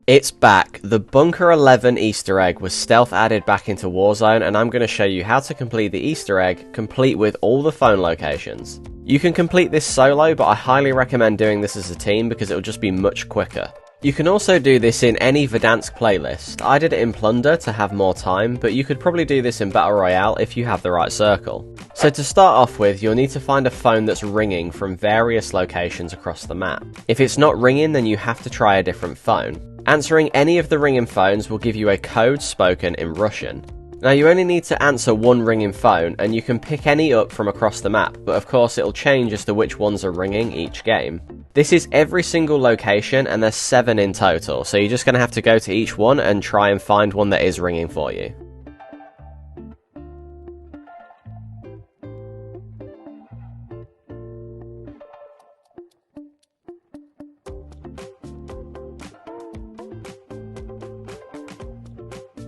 It's back. The Bunker 11 Easter egg was stealth added back into Warzone, and I'm going to show you how to complete the Easter egg, complete with all the phone locations. You can complete this solo, but I highly recommend doing this as a team because it'll just be much quicker. You can also do this in any Verdansk playlist. I did it in Plunder to have more time, but you could probably do this in Battle Royale if you have the right circle. So to start off with, you'll need to find a phone that's ringing from various locations across the map. If it's not ringing, then you have to try a different phone. Answering any of the ringing phones will give you a code spoken in Russian. Now you only need to answer one ringing phone, and you can pick any up from across the map, but of course it'll change as to which ones are ringing each game. This is every single location, and there's 7 in total, so you're just going to have to go to each one and try and find one that is ringing for you.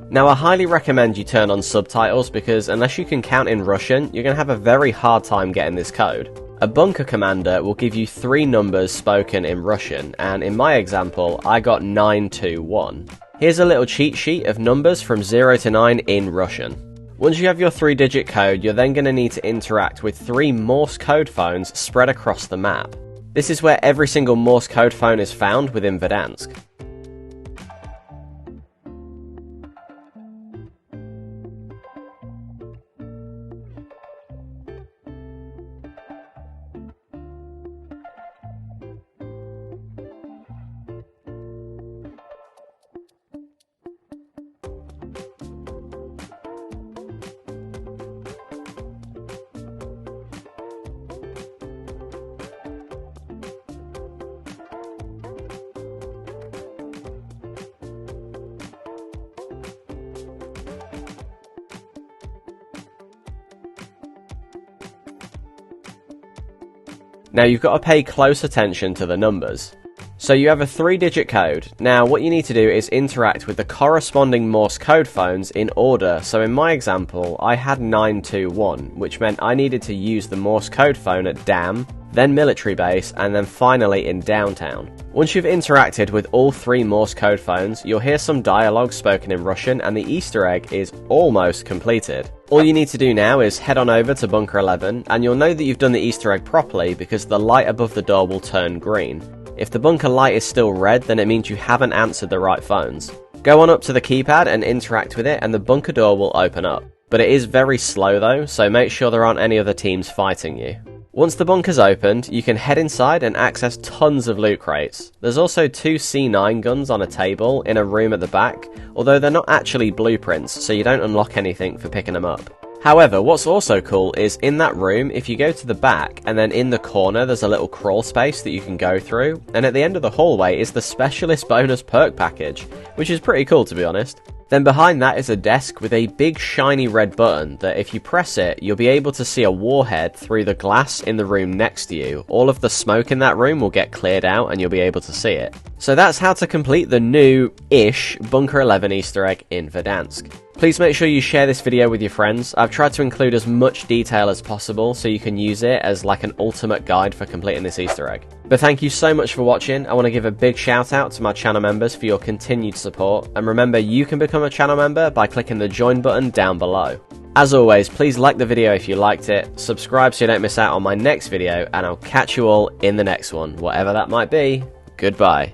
Now I highly recommend you turn on subtitles because unless you can count in Russian, you're going to have a very hard time getting this code. A bunker commander will give you 3 numbers spoken in Russian, and in my example, I got 921. Here's a little cheat sheet of numbers from 0 to 9 in Russian. Once you have your 3-digit code, you're then going to need to interact with 3 Morse code phones spread across the map. This is where every single Morse code phone is found within Verdansk. Now you've got to pay close attention to the numbers. So you have a 3-digit code. Now what you need to do is interact with the corresponding Morse code phones in order. So in my example, I had 921, which meant I needed to use the Morse code phone at Dam, then military base, and then finally in downtown. Once you've interacted with all 3 Morse code phones, you'll hear some dialogue spoken in Russian, and the Easter egg is almost completed. All you need to do now is head on over to Bunker 11, and you'll know that you've done the Easter egg properly because the light above the door will turn green. If the bunker light is still red, then it means you haven't answered the right phones. Go on up to the keypad and interact with it, and the bunker door will open up. But it is very slow though, so make sure there aren't any other teams fighting you. Once the bunker's opened, you can head inside and access tons of loot crates. There's also 2 C9 guns on a table in a room at the back, although they're not actually blueprints, so you don't unlock anything for picking them up. However, what's also cool is in that room, if you go to the back, and then in the corner there's a little crawl space that you can go through, and at the end of the hallway is the Specialist Bonus Perk package, which is pretty cool to be honest. Then behind that is a desk with a big shiny red button that if you press it, you'll be able to see a warhead through the glass in the room next to you. All of the smoke in that room will get cleared out and you'll be able to see it. So that's how to complete the new-ish Bunker 11 Easter egg in Verdansk. Please make sure you share this video with your friends. I've tried to include as much detail as possible so you can use it as like an ultimate guide for completing this Easter egg. But thank you so much for watching. I want to give a big shout out to my channel members for your continued support. And remember, you can become a channel member by clicking the join button down below. As always, please like the video if you liked it, subscribe so you don't miss out on my next video, and I'll catch you all in the next one, whatever that might be. Goodbye.